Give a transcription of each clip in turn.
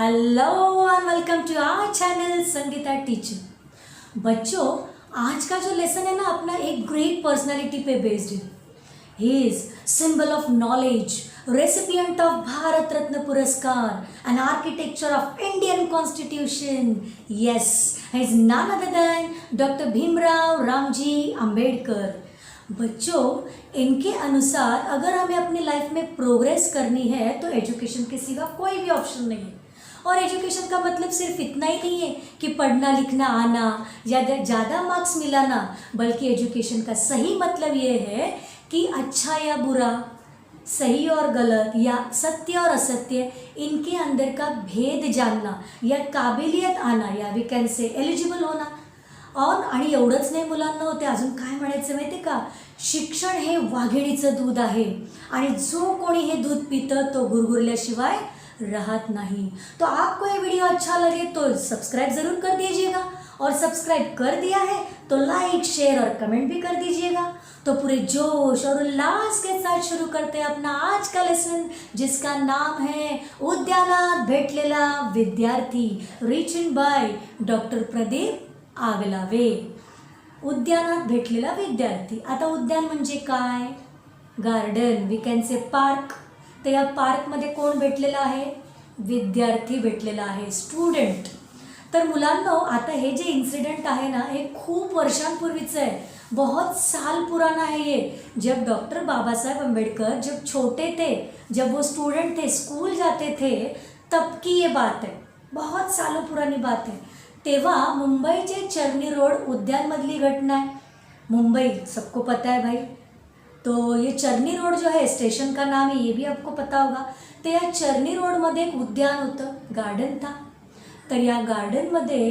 Hello and welcome to our channel Sangeeta teacher. बच्चों, आज का जो लेसन है ना अपना एक ग्रेट पर्सनालिटी पे बेस्ड है। He is symbol of knowledge, recipient of Bharat Ratna पुरस्कार and architecture of Indian constitution. Yes, he is none other than doctor Bhimrao Ramji Ambedkar. बच्चों, इनके अनुसार अगर हमें अपनी लाइफ में प्रोग्रेस करनी है तो एजुकेशन के सिवा कोई भी ऑप्शन नहीं है। और एजुकेशन का मतलब सिर्फ इतना ही नहीं है कि पढ़ना लिखना आना या ज़्यादा मार्क्स मिलाना, बल्कि एजुकेशन का सही मतलब ये है कि अच्छा या बुरा, सही और गलत या सत्य और असत्य, इनके अंदर का भेद जानना या काबिलियत आना या वी कॅन से एलिजिबल होना। आणि एवढंच नाही मुलांना होते, अजून काय म्हणायचं माहिती आहे का, शिक्षण हे वाघिणीचं दूध आहे आणि जो कोणी हे दूध पितं तो गुरगुरल्याशिवाय रहत नहीं। तो आपको ये वीडियो अच्छा लगे तो सब्सक्राइब ज़रूर कर दीजिएगा, और सब्सक्राइब कर दिया है तो लाइक शेयर और कमेंट भी कर दीजिएगा। तो पूरे जोश और उल्लास के साथ शुरू करते हैं अपना आज का लेसन, जिसका नाम है उद्यानात भेटलेला विद्यार्थी, written by doctor Pradeep Aglave. उद्यानात भेटलेला विद्यार्थी। आता उद्यान म्हणजे काय? Garden, we can say park. तर या पार्कमध्ये कोण भेटलेला आहे? विद्यार्थी भेटलेला आहे, स्टुडंट। तर मुलांनो, आता हे जे इन्सिडेंट आहे ना, हे खूप वर्षांपूर्वीचं आहे, बहुत साल पुराना है ये। जब डॉक्टर बाबा साहेब अम्बेडकर जब छोटे थे, जब वो स्टूडेंट थे, स्कूल जाते थे, तब की ये बात है, बहुत सालों पुरानी बात है। तेव्हा मुंबईचे चर्नी रोड उद्यानमधली घटना है। मुंबई सबको पता है भाई, तो ये चर्नी रोड जो है स्टेशन का नाम है, ये भी आपको पता होगा। तो या चर्नी रोडमध्ये एक उद्यान होतं, गार्डन था। तर या गार्डनमध्ये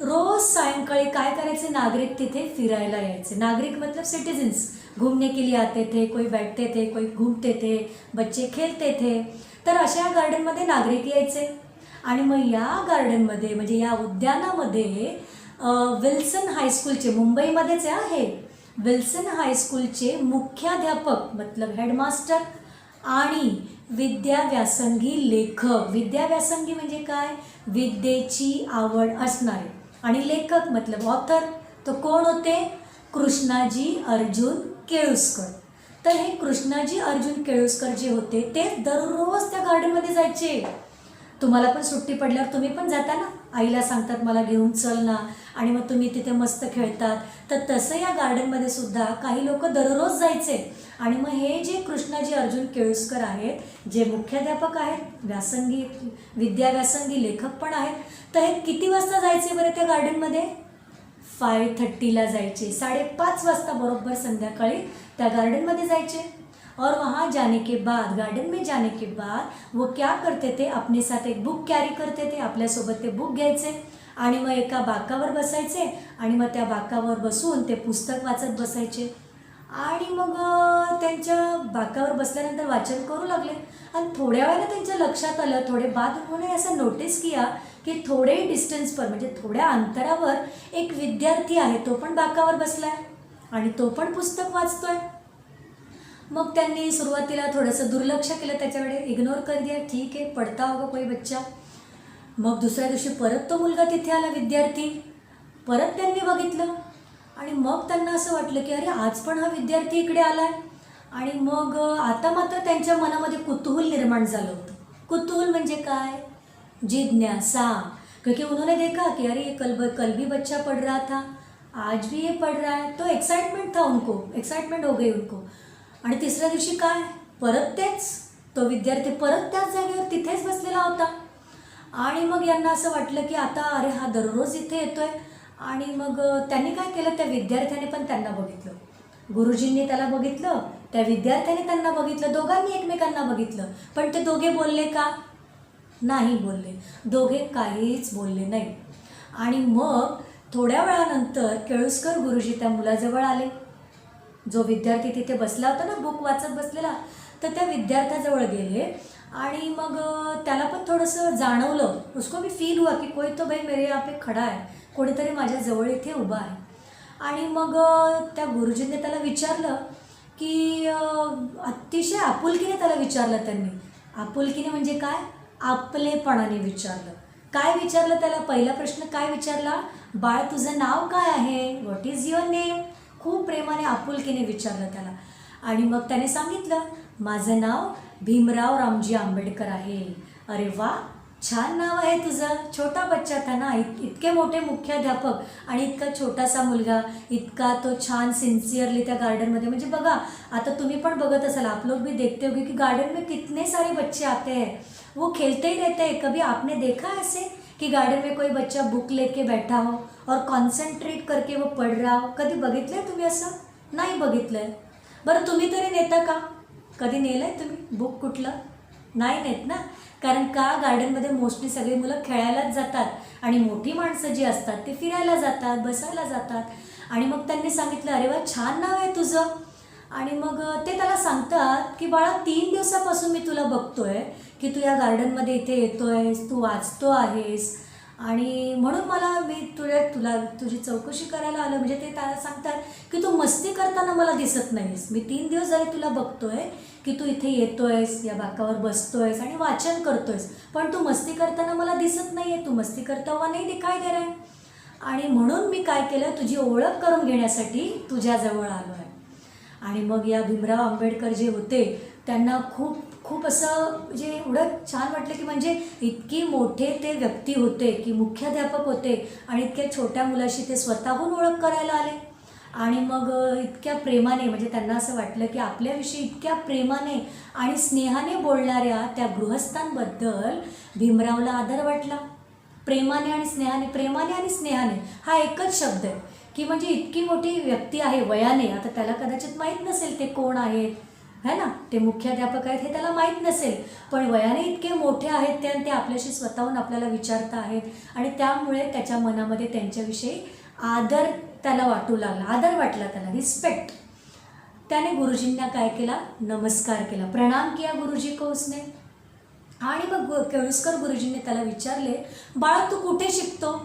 रोज सायंकाळी काय करायचे, नागरिक तिथे फिरायला यायचे। नागरिक मतलब सिटीजन्स, घूमने के लिए आते थे, कोई बैठते थे, कोई घूमते थे, बच्चे खेलते थे। तर अशा गार्डनमध्ये नागरिक यायचे आणि मग या गार्डनमध्ये म्हणजे या उद्यानामध्ये विल्सन हायस्कूलचे, मुंबईमध्येच आहे, विल्सन हायस्कूलचे मुख्याध्यापक मतलब हेडमास्टर आणि विद्याव्यासंगी लेखक। विद्याव्यासंगी म्हणजे काय? विद्येची आवड असणारे, आणि लेखक मतलब ऑथर, तो कोण होते? कृष्णाजी अर्जुन केळुस्कर। तर हे कृष्णाजी अर्जुन केळुस्कर जे होते ते दररोज त्या गार्डनमध्ये जायचे। तुम्हाला पण सुट्टी पडल्यावर तुम्ही पण जाता ना, आईला सांगतात मला घेऊन चल ना, आणि मग तुम्ही तिथे मस्त खेळतात। तर तसं या गार्डनमध्ये सुद्धा काही लोक दररोज जायचे। आणि मग हे जे कृष्णाजी अर्जुन केळुस्कर आहेत, जे मुख्याध्यापक आहेत, व्यासंगी, विद्याव्यासंगी लेखक पण आहेत, तर हे किती वाजता जायचे बरं त्या गार्डनमध्ये? 5:30ला जायचे, 5:30 वाजता बरोबर संध्याकाळी त्या गार्डनमध्ये जायचे। और वहाँ जाने के बाद, गार्डन में जाने के बाद वो क्या करते थे, अपने साथ एक बुक कॅरी करते थे, आपल्यासोबत ते बुक घ्यायचे आणि मग एका बाकावर बसायचे आणि मग त्या बाकावर बसून ते पुस्तक वाचत बसायचे। आणि मग त्यांच्या बाकावर बसल्यानंतर वाचन करू लागले आणि थोड्या वेळाने त्यांच्या लक्षात आलं, थोडे बाद उन्होंने ऐसा नोटिस किया की थोडे डिस्टन्स पर म्हणजे थोड्या अंतरावर एक विद्यार्थी आहे, तो पण बाकावर बसलाय आणि तो पण पुस्तक वाचतोय। मग त्यांनी सुरुवातीला थोडंसं दुर्लक्ष केलं, त्याच्याकडे इग्नोर कर दिया, ठीक आहे पढ़ता होगा कोई बच्चा। मग दुसऱ्या दिवशी परत तो मुलगा तिथे आला, विद्यार्थी, परत त्यांनी बघितलं आणि मग त्यांना असं वाटलं की अरे आज पण हा विद्यार्थी इकडे आलाय। आणि मग आता मात्र त्यांच्या मनामध्ये कुतूहल निर्माण झालं होतं। कुतूहल म्हणजे काय? जिज्ञासा, क्योंकि उन्होंने देखा कि अरे ये कल भी बच्चा पढ़ रहा था, आज भी ये पढ़ रहा है, तो एक्साइटमेंट था उनको, एक्साइटमेंट हो गई उनको। आणि तिसऱ्या दिवशी काय? परत तेच, तो विद्यार्थी परत त्याच जागेवर तिथेच बसलेला होता। आणि मग यांना असं वाटलं की आता अरे हा दररोज इथे येतोय। आणि मग त्यांनी काय केलं, त्या विद्यार्थ्याने पण त्यांना बघितलं, गुरुजींनी त्याला बघितलं, त्या विद्यार्थ्याने त्यांना बघितलं, दोघांनी एकमेकांना बघितलं, पण ते दोघे बोलले का? नाही बोलले, दोघे काहीच बोलले नाही। आणि मग थोड्या वेळानंतर केळुस्कर गुरुजी त्या मुलाजवळ आले, जो विद्यार्थी तिथे बसला होता ना बुक वाचत बसलेला, तर त्या विद्यार्थ्याजवळ गेले आणि मग त्याला पण थोडंसं जाणवलं, उसको भी फील हुआ कि कोई तो भाई मेरे यहाँ पे खड़ा है, कोणीतरी माझ्याजवळ इथे उभा आहे। आणि मग त्या गुरुजींनी त्याला विचारलं की अतिशय आपुलकीने त्याला विचारलं त्यांनी। आपुलकीने म्हणजे काय? आपलेपणाने विचारलं. काय विचारलं त्याला? पहिला प्रश्न काय विचारला? बाळ तुझं नाव काय आहे? What is your name? खूप प्रेमाने आपुलकीने विचारलं त्याला. आणि मग त्याने सांगितलं, माझं नाव भीमराव रामजी आंबेडकर आहे. अरे वा, छान नाव आहे तुझं. छोटा बच्चा था ना, इतके मोठे मुख्याध्यापक आणि इतका छोटासा मुलगा, इतका तो छान सिन्सियरली त्या गार्डनमध्ये. म्हणजे बघा, आता तुम्ही पण बघत असाल, आप लोग भी देखते होगे कि गार्डन में कितने सारे बच्चे आते हैं, वो खेलते ही रहते हैं. कभी आपने देखा ऐसे कि गार्डन में कोई बच्चा बुक लेके बैठा हो और कॉन्सन्ट्रेट करके वो पढ़ रहा हो? कधी बघितलं आहे तुम्ही असं? नाही बघितलं आहे. बरं तुम्ही तरी नेता का? कधी नेलं आहे तुम्ही बुक कुठलं? नाही नेत ना. कारण का, गार्डनमध्ये मोस्टली सगळी मुलं खेळायलाच जातात आणि मोठी माणसं जी असतात ते फिरायला जातात, बसायला जातात. आणि मग त्यांनी सांगितलं, अरे वा, छान नाव आहे तुझं. आणि मग ते त्याला सांगतात की बाळा, 3 दिवसापासून मी तुला बघतोय की तू या गार्डनमध्ये इथे येतोयस, तू वाचतो आहेस, आणि म्हणून मी तुझी चौकशी करायला आलं. म्हणजे ते त्याला सांगतात की तू मस्ती करताना मला दिसत नाहीस. मी 3 दिवस झाले तुला बघतोय की तू इथे येतोयस, या बाकावर बसतोयस आणि वाचन करतोयस, पण तू मस्ती करताना मला दिसत नाही आहे. तू मस्ती करता हुआ नाही दिखाई दे रहा है. आणि म्हणून मी काय केलं, तुझी ओळख करून घेण्यासाठी तुझ्याजवळ आलो आहे. आणि मग या भीमराव आंबेडकर जे होते त्यांना खूप खूप असं म्हणजे एवढं छान वाटलं की म्हणजे इतकी मोठे ते व्यक्ती होते की मुख्याध्यापक होते आणि इतक्या छोट्या मुलाशी ते स्वतःहून ओळख करायला आले. आणि मग इतक्या प्रेमाने, म्हणजे त्यांना असं वाटलं की आपल्याविषयी इतक्या प्रेमाने आणि स्नेहाने बोलणाऱ्या त्या गृहस्थांबद्दल भीमरावला आदर वाटला. प्रेमाने आणि स्नेहाने हा एकच शब्द आहे की म्हणजे इतकी मोठी व्यक्ती आहे वयाने. आता त्याला कदाचित माहीत नसेल ते कोण आहेत, है ना, ते मुख्याध्यापक आहेत हे त्याला माहीत नसेल, पण वयाने इतके मोठे आहेत ते आणि ते आपल्याशी स्वतःहून आपल्याला विचारता आहेत. आणि त्यामुळे त्याच्या मनामध्ये त्यांच्याविषयी आदर त्याला वाटू लागला, आदर वाटला त्याला, रिस्पेक्ट. त्याने गुरुजींना काय केला? नमस्कार केला, प्रणाम किया गुरुजी को उसने. आणि मग केळुस्कर गुरुजींनी त्याला विचारले, बाळा तू कुठे शिकतो?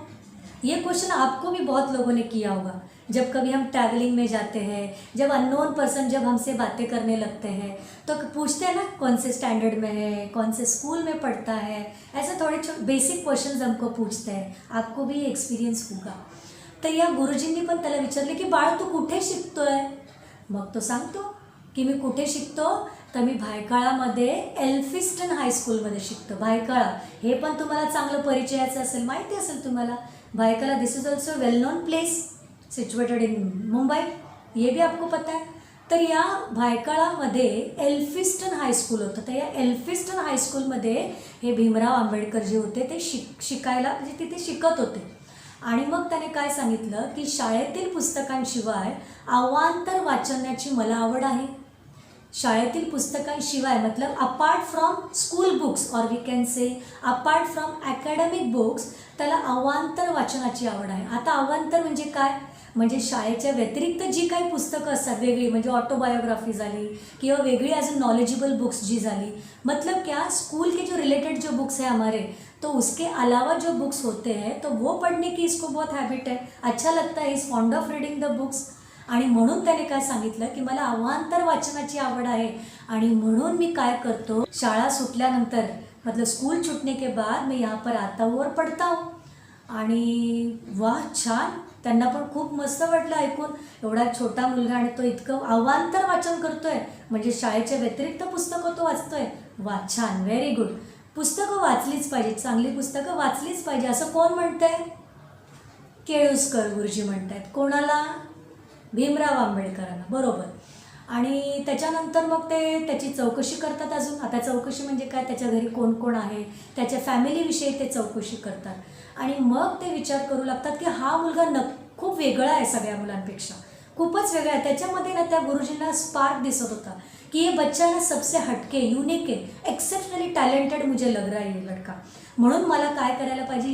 ये क्वेश्चन आपको भी बहुत लोगों ने किया होगा. जब कभी हम ट्रैवलिंग में जाते हैं, जब अननोन पर्सन जब हमसे बातें करने लगते हैं तो पूछते हैं ना, कौन से स्टैंडर्ड में है, कौन से स्कूल में पढ़ता है, ऐसे थोड़े बेसिक क्वेश्चन्स हमको पूछते हैं. आपको भी एक्सपीरियंस होगा. तर या गुरुजींनी पण त्याला विचारले की बाळ तू कुठे शिकतोय? मग तो सांगतो की मी कुठे शिकतो, तर मी भायखळामध्ये एल्फिस्टन हायस्कूलमध्ये शिकतो. भायखळा हे पण तुम्हाला चांगलं परिचयाचं असेल, माहिती असेल तुम्हाला. Byculla, this is also well known place situated in Mumbai, ये भी आपको पता है. तर या भायखळामध्ये एल्फिस्टन हायस्कूल होतं. तर या एल्फिस्टन हायस्कूलमध्ये हे भीमराव आंबेडकर जे होते ते शिकायला म्हणजे तिथे शिकत होते. आणि मग त्याने काय सांगितलं की शाळेतील पुस्तकांशिवाय अवांतर वाचनाची मला आवड आहे. शाळेतील पुस्तकांशिवाय मतलब अपार्ट फ्रॉम स्कूल बुक्स, और we can say apart from academic books, त्याला अवांतर वाचनाची आवड आहे. आता अवांतर म्हणजे काय? म्हणजे शाळेच्या व्यतिरिक्त जी काही पुस्तकं असतात वेगळी, म्हणजे ऑटोबायोग्राफी झाली किंवा वेगळी अजून नॉलेजेबल बुक्स जी झाली, मतलब क्या, स्कूल के जो रिलेटेड जो बुक्स हैं हमारे, तो उसके अलावा जो बुक्स होते हैं तो वो पढ़ने की इसको बहुत हैबिट है, अच्छा लगता है, is fond of reading the books. आणि म्हणून त्याने काय सांगितलं की मला अवांतर वाचनाची आवड आहे. आणि म्हणून मी काय करतो, शाळा सुटल्यानंतर मतलब स्कूल छूटने के बाद मैं यहाँ पर आता हूँ और पढ़ता हूँ. आणि वाह, छान. त्यांना पण खूप मस्त वाटलं ऐकून, एवढा छोटा मुलगा आणि तो इतकं अवांतर वाचन करतोय, म्हणजे शाळेच्या व्यतिरिक्त पुस्तकं तो वाचतोय. वाह, छान, व्हेरी गुड. पुस्तकं वाचलीच पाहिजे, चांगली पुस्तकं वाचलीच पाहिजे असं कोण म्हणतंय? केळुस्कर गुरुजी म्हणतायत. कोणाला? भीमराव आंबेडकरांना, बरोबर. आणि त्याच्यानंतर मग ते त्याची चौकशी करतात अजून. आता चौकशी म्हणजे काय, त्याच्या घरी कोण कोण आहे, त्याच्या फॅमिलीविषयी ते चौकशी करतात. आणि मग ते विचार करू लागतात की हा मुलगा खूप वेगळा आहे, सगळ्या मुलांपेक्षा खूपच वेगळा आहे. त्याच्यामध्ये ना त्या गुरुजींना स्पार्क दिसत होता कि ये बच्चा ना सबसे हटके, यूनिक है, एक्सेप्शनली टॅलेंटेड मुझे लग रहा है ये लड़का. म्हणून मला काय करायला पाहिजे,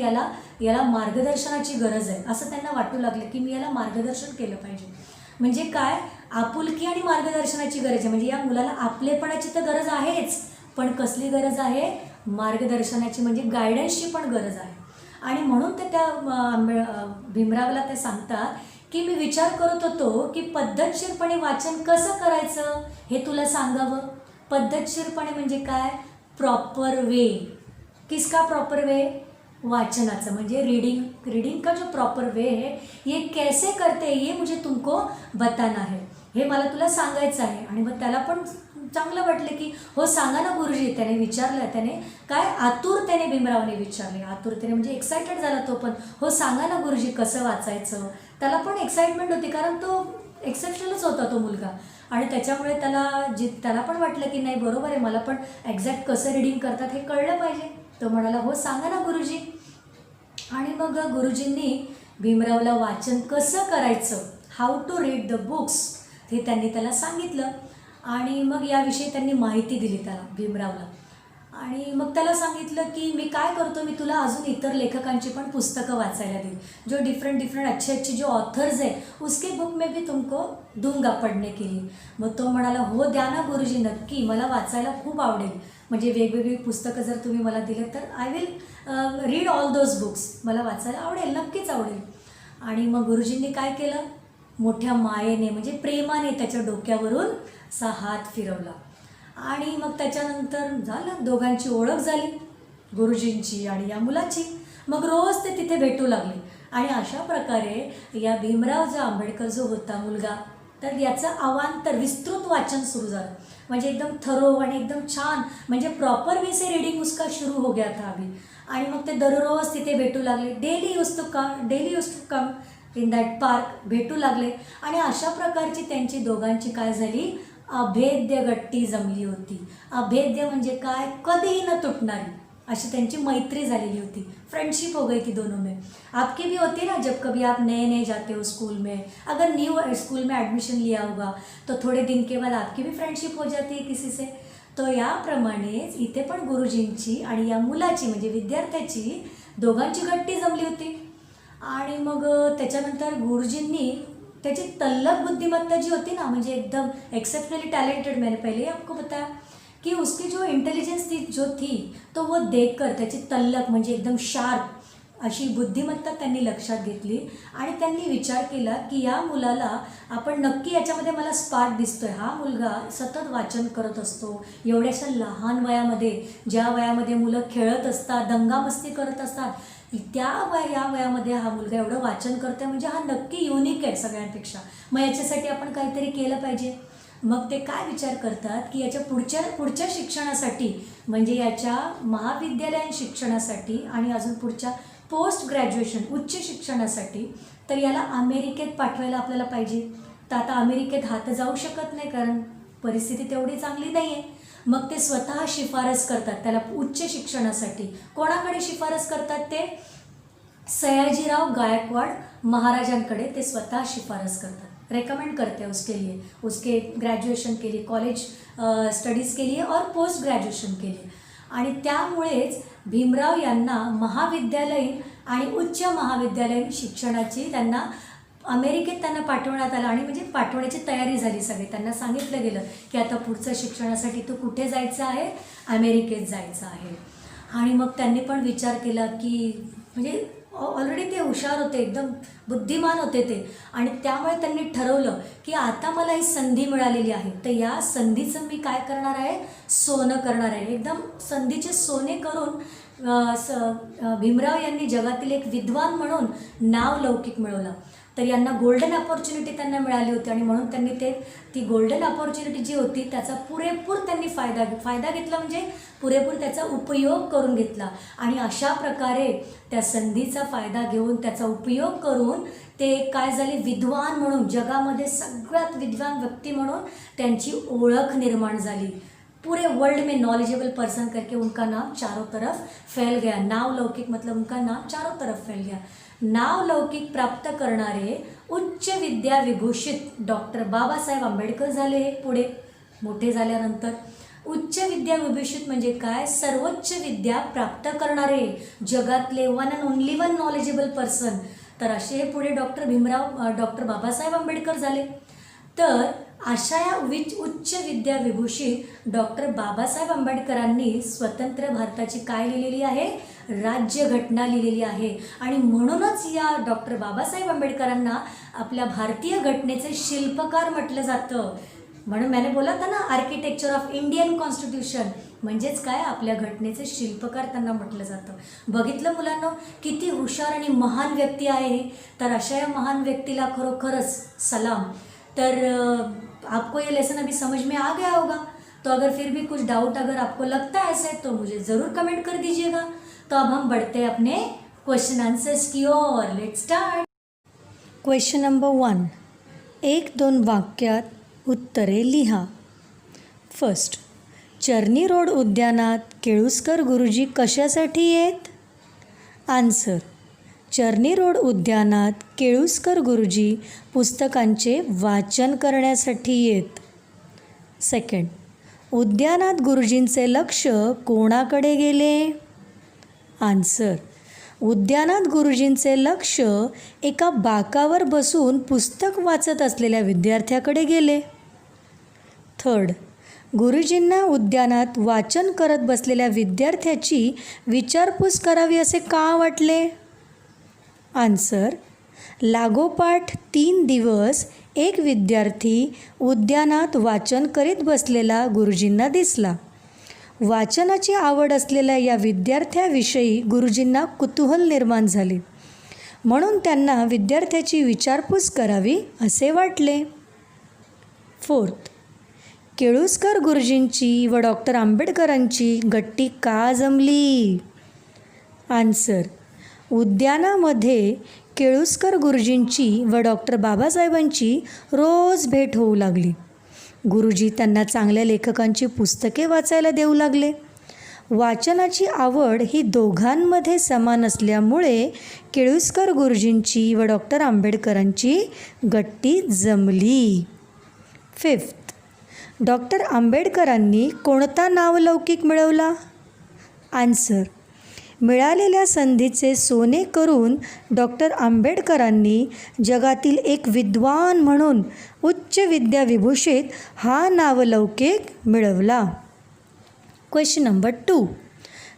याला मार्गदर्शनाची गरज आहे असं त्यांना वाटू लागलं की मी याला मार्गदर्शन केलं पाहिजे. म्हणजे काय, आपुलकी आणि मार्गदर्शनाची गरज आहे. म्हणजे या मुलाला आपलेपणाची तर गरज आहेच, पण कसली गरज आहे? मार्गदर्शनाची, म्हणजे गायडन्सची पण गरज आहे. आणि म्हणून ते त्या भीमरावला ते सांगतात की मी विचार करत होतो की पद्धतशीरपणे वाचन कसं करायचं हे तुला सांगावं. पद्धतशीरपणे म्हणजे काय? प्रॉपर वे, किसका प्रॉपर वे? वाचनाचं, म्हणजे रीडिंग का जो प्रॉपर वे है ये कैसे करते ये मुझे तुमको बताना है, हे मला तुला सांगायचं आहे. आणि मग त्याला पण चांगलं वाटलं की हो सांगा ना गुरुजी. त्याने विचारलं, त्याने काय आतुरतेने भीमरावने विचारले, आतुरतेने म्हणजे एक्सायटेड झाला तो पण. हो सांगा ना गुरुजी कसं वाचायचं. त्याला पण एक्साइटमेंट होती, कारण तो एक्सेप्शनलच होता तो मुलगा. आणि त्याच्यामुळे त्याला पण वाटलं की नाही बरोबर आहे, मला पण एक्झॅक्ट कसं रीडिंग करतात हे कळलं पाहिजे. तो म्हणाला हो सांगा ना गुरुजी. आणि मग गुरुजींनी भीमरावला वाचन कसं करायचं, how to read the books, हे त्यांनी त्याला सांगितलं. आणि मग याविषयी त्यांनी माहिती दिली त्याला, भीमरावला. आणि मग त्याला सांगितलं की मी काय करतो, मी तुला अजून इतर लेखकांची पण पुस्तकं वाचायला देईल, जो डिफरेंट अच्छे जो ऑथर्स है उसके बुक में भी तुमको दूंगा पढ़ने के लिए. मग तो म्हणाला हो द्या ना गुरुजी, नक्की मला वाचायला खूप आवडेल, म्हणजे वेगवेगळी पुस्तकं जर तुम्ही मला दिलं तर I will read all those books, मला वाचायला आवडेल, नक्कीच आवडेल. आणि मग गुरुजींनी काय केलं, मोठ्या मायेने म्हणजे प्रेमाने त्याच्या डोक्यावरून असा हात फिरवला. आणि मग त्याच्यानंतर झालं, दोघांची ओळख झाली, गुरुजींची आणि या मुलाची. मग रोज ते तिथे भेटू लागले. आणि अशा प्रकारे या भीमराव जो आंबेडकर जो होता मुलगा, तर याचं अवांतर विस्तृत वाचन सुरू झालं, म्हणजे एकदम थरो आणि एकदम छान, म्हणजे प्रॉपर वे से रीडिंग उसका शुरू हो गया था अभी. आणि मग ते दररोज तिथे भेटू लागले, daily use to come in that park, भेटू लागले. आणि अशा प्रकारची त्यांची दोघांची काय झाली, अभेद्य गट्टी जमली होती. अभेद्य म्हणजे काय, कधीही न तुटणारी अशी त्यांची मैत्री झालेली होती, फ्रेंडशिप हो गई थी दोनों में. आपकी भी होती ना, जब कभी आप नए जाते हो स्कूल में, अगर न्यू स्कूल में एडमिशन लिया होगा तो थोड़े दिन के बाद आपकी भी फ्रेंडशिप हो जाती है किसी से. तो याप्रमाणेच इथे पण गुरुजींची आणि या मुलाची म्हणजे विद्यार्थ्याची दोघांची गट्टी जमली होती. आणि मग त्याच्यानंतर गुरुजींनी त्याची तल्लख बुद्धिमत्ता जी होती ना, म्हणजे एकदम एक्सेप्शनली टैलेंटेड, मैंने पहले ही आपको बताया कि उसकी जो इंटेलिजेंस थी तो वो देखकर त्याची तल्लख म्हणजे एकदम शार्प अशी बुद्धिमत्ता त्यांनी लक्षात घेतली. आणि त्यांनी विचार केला की या मुलाला आपण नक्की, याच्यामध्ये मला स्पार्क दिसतोय, हा मुलगा सतत वाचन करत असतो, एवढ्याशा लहान वयामध्ये, ज्या वयामध्ये मुलं खेळत असतात, दंगामस्ती करत असतात, या वयामध्ये हा मुलगा एवढं वाचन करतो, म्हणजे हा नक्की युनिक आहे सगळ्यांपेक्षा. मग याच्यासाठी आपण काहीतरी केलं पाहिजे. मग ते काय विचार करतात की याच्या पुढच्या शिक्षणासाठी, म्हणजे याच्या महाविद्यालयीन शिक्षणासाठी आणि अजून पुढच्या पोस्ट ग्रॅज्युएशन उच्च शिक्षणासाठी, तर याला अमेरिकेत पाठवायला आपल्याला पाहिजे. तर आता अमेरिकेत हा तर जाऊ शकत नाही, कारण परिस्थिती तेवढी चांगली नाही आहे. मग ते स्वतः शिफारस करतात त्याला उच्च शिक्षणासाठी. कोणाकडे शिफारस करतात ते? सयाजीराव गायकवाड महाराजांकडे ते स्वतः शिफारस करतात, रेकमेंड करते हैं उसके लिए, उसके ग्रॅज्युएशन के लिए, कॉलेज स्टडीज़ के लिए और पोस्ट ग्रॅज्युएशन के लिए. आणि त्यामुळेच भीमराव यांना महाविद्यालयीन आणि उच्च महाविद्यालयीन शिक्षणाची त्यांना अमेरिकेत त्यांना पाठवण्यात आलं. आणि म्हणजे पाठवण्याची तयारी झाली सगळी. त्यांना सांगितलं गेलं की आता पुढचं शिक्षणासाठी तू कुठे जायचं आहे, अमेरिकेत जायचं आहे. आणि मग त्यांनी पण विचार केला की म्हणजे ऑलरेडी ते हुशार होते, एकदम बुद्धिमान होते ते, आणि त्यामुळे त्यांनी ठरवलं की आता मला ही संधी मिळालेली आहे, तर या संधीचं मी काय करणार आहे, सोनं करणार आहे. एकदम संधीचे सोने करून भीमराव यांनी जगातील एक विद्वान म्हणून नाव लौकिक मिळवलं. तर यांना गोल्डन अपॉर्च्युनिटी त्यांना मिळाली होती, आणि म्हणून त्यांनी ती गोल्डन अपॉर्च्युनिटी जी होती त्याचा पुरेपूर त्यांनी फायदा घेतला, म्हणजे पुरेपूर त्याचा उपयोग करून घेतला. आणि अशा प्रकारे त्या संधीचा फायदा घेऊन त्याचा उपयोग करून ते काय झाले, विद्वान म्हणून, जगामध्ये सगळ्यात विद्वान व्यक्ती म्हणून त्यांची ओळख निर्माण झाली. पूरे वर्ल्ड में नॉलेजेबल पर्सन करके उनका नाम चारों तरफ फैल गया. नाव लौकिक मतलब उनका नाम चारों तरफ फैल गया. नाव लौकिक प्राप्त करणारे उच्च विद्या विभूषित डॉक्टर बाबासाहेब आंबेडकर झाले. पुढे मोठे झाल्यानंतर उच्च विद्या विभूषित म्हणजे काय, सर्वोच्च विद्या प्राप्त करणारे जगातले one and only one knowledgeable person. तर असे हे पुढे डॉक्टर बाबासाहेब आंबेडकर झाले. तर अशा या उच्च विद्या विभूषित डॉक्टर बाबासाहेब आंबेडकरांनी स्वतंत्र भारताची काय लिहिलेली आहे, राज्यघटना लिहिलेली आहे. आणि म्हणूनच या डॉक्टर बाबासाहेब आंबेडकरांना आपल्या भारतीय घटनेचे शिल्पकार म्हटलं जातं. म्हणून मैंने बोला था ना आर्किटेक्चर ऑफ इंडियन कॉन्स्टिट्यूशन म्हणजेच काय आपल्या घटनेचे शिल्पकार त्यांना म्हटलं जातं. बघितलं मुलांना किती हुशार आणि महान व्यक्ती आहे हे. तर अशा या महान व्यक्तीला खरोखरच सलाम. तर आपको ये लेसन अभी समझ में आ गया होगा. तो अगर फिर भी कुछ डाउट अगर आपको लगता है ऐसे तो मुझे ज़रूर कमेंट कर दीजिएगा. तो अब हम बढ़ते हैं अपने क्वेश्चन आंसर्स की ओर. Let's start. Question number 1. 1-2 वाक्यात उत्तरे लिहा. फर्स्ट, चर्नी रोड उद्यानात केळुस्कर गुरुजी कशासाठी येत? आन्सर, चर्नी रोड उद्यानात केळुस्कर गुरुजी पुस्तकांचे वाचन करण्यासाठी येत. सेकंड, उद्यानात गुरुजींचे लक्ष कोणाकडे गेले? आन्सर, उद्यानात गुरुजींचे लक्ष एका बाकावर बसून पुस्तक वाचत असलेल्या विद्यार्थ्याकडे गेले. थर्ड, गुरुजींना उद्यानात वाचन करत बसलेल्या विद्यार्थ्याची विचारपूस करावी असे का वाटले? आन्सर, लागोपाठ 3 दिवस एक विद्यार्थी उद्यानात वाचन करीत बसलेला गुरुजींना दिसला. वाचनाची आवड असलेल्या या विद्यार्थ्याविषयी गुरुजींना कुतूहल निर्माण झाले, म्हणून त्यांना विद्यार्थ्याची विचारपूस करावी असे वाटले. फोर्थ, केळुस्कर गुरुजींची व डॉक्टर आंबेडकरांची गट्टी का जमली? आन्सर, उद्यानामध्ये केळुस्कर गुरुजींची व डॉक्टर बाबासाहेबांची रोज भेट होऊ लागली. गुरुजी त्यांना चांगल्या लेखकांची पुस्तके वाचायला देऊ लागले. वाचनाची आवड ही दोघांमध्ये समान असल्यामुळे केळुस्कर गुरुजींची व डॉक्टर आंबेडकरांची गट्टी जमली. फिफ्थ, डॉक्टर आंबेडकरांनी कोणता नावलौकिक मिळवला? आन्सर, मिळालेल्या संधीचे सोने करून डॉक्टर आंबेडकरांनी जगातील एक विद्वान म्हणून उच्च विद्याविभूषित हा नावलौकिक मिळवला. Question number 2.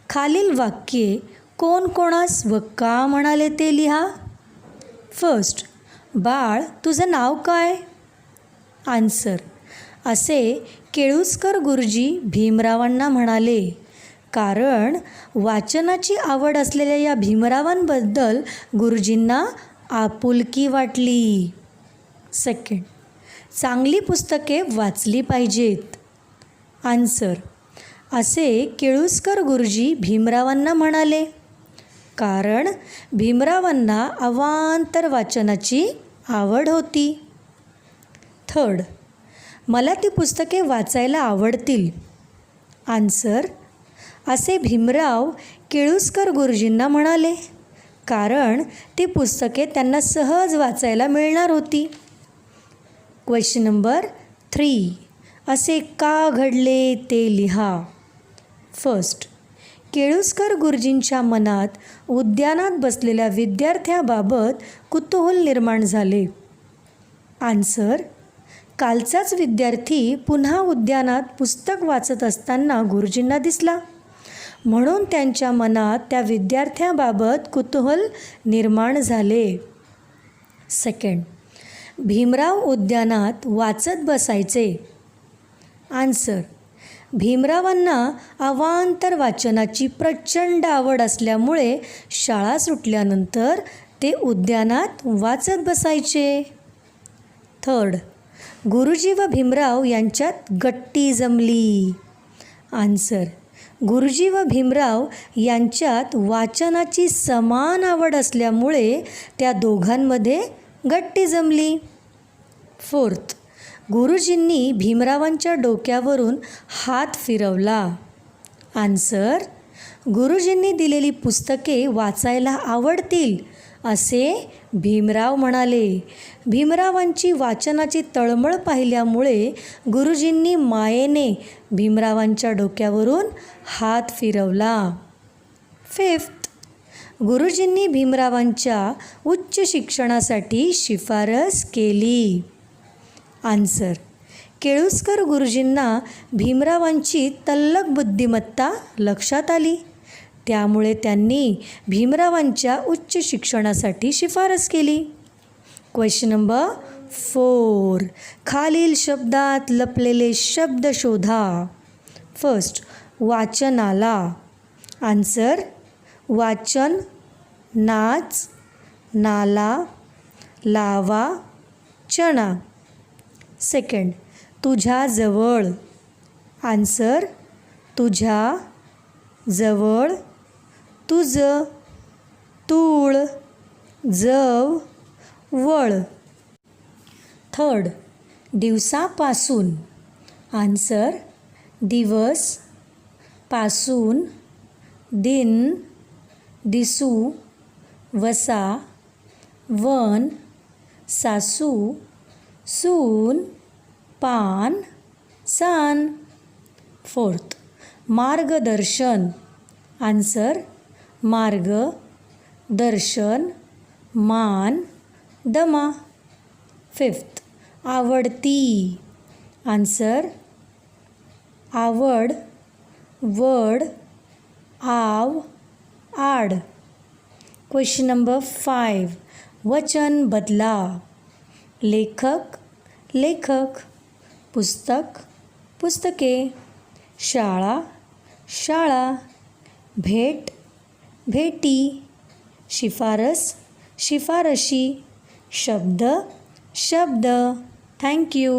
खालील वाक्ये कोण कोणास व का म्हणाले ते लिहा. फर्स्ट, बाळ तुझं नाव काय? आन्सर, असे केळुस्कर गुरुजी भीमरावांना म्हणाले, कारण वाचनाची आवड असलेल्या या भीमरावांबद्दल गुरुजींना आपुलकी वाटली. सेकंड, चांगली पुस्तके वाचली पाहिजेत. आन्सर, असे केळुस्कर गुरुजी भीमरावांना म्हणाले, कारण भीमरावांना अवांतर वाचनाची आवड होती. थर्ड, मला ती पुस्तके वाचायला आवडतील. आन्सर, असे भीमराव केळुस्कर गुरुजींना म्हणाले, कारण ती पुस्तके त्यांना सहज वाचायला मिळणार होती. Question number 3. असे का घडले ते लिहा. फर्स्ट, केळुस्कर गुरुजींच्या मनात उद्यानात बसलेल्या विद्यार्थ्याबाबत कुतूहल निर्माण झाले. आन्सर, कालचाच विद्यार्थी पुन्हा उद्यानात पुस्तक वाचत असताना गुरुजींना दिसला, म्हणून त्यांच्या मनात त्या विद्यार्थ्याबाबत कुतूहल निर्माण झाले. सेकंड, भीमराव उद्यानात वाचत बसायचे. आन्सर, भीमरावांना अवांतर वाचनाची प्रचंड आवड असल्यामुळे शाळा सुटल्यानंतर ते उद्यानात वाचत बसायचे. थर्ड, गुरुजी व भीमराव यांच्यात गट्टी जमली. आन्सर, गुरुजी व भीमराव यांच्यात वाचनाची समान आवड असल्यामुळे त्या दोघांमध्ये गट्टी जमली. फोर्थ, गुरुजींनी भीमरावांच्या डोक्यावरून हात फिरवला. आन्सर, गुरुजींनी दिलेली पुस्तके वाचायला आवडतील असे भीमराव म्हणाले. भीमरावांची वाचनाची तळमळ पाहिल्यामुळे गुरुजींनी मायेने भीमरावांच्या डोक्यावरून हात फिरवला. फिफ्थ, गुरुजींनी भीमरावांच्या उच्च शिक्षणासाठी शिफारस केली. आन्सर, केळुस्कर गुरुजींना भीमरावांची तल्लख बुद्धिमत्ता लक्षात आली, त्यामुळे त्यांनी भीमरावांच्या उच्च शिक्षणासाठी शिफारस केली. Question number 4. खालील शब्दात लपलेले शब्द शोधा. फर्स्ट, वाचनाला. आन्सर, वाचन, नाच, नाला, लावा, चणा. सेकंड, तुझ्या जवळ. आन्सर, तुझ्या जवळ, तुझ, तूळ, जव, वळ. थर्ड, दिवसापासून. आन्सर, दिवस, पासून, दिन, दिसू, वसा, वन, सासू, सून, पान, सान. फोर्थ, मार्गदर्शन. आन्सर, मार्ग, दर्शन, मान, दमा. फिफ्थ, आवडती. आन्सर, आवड, वड, आव, आड. Question number 5. वचन बदला. लेखक, लेखक, पुस्तक, पुस्तके, शाळा, शाळा, भेट, भेटी, शिफारस, शिफारशी, शब्द, शब्द. थँक्यू.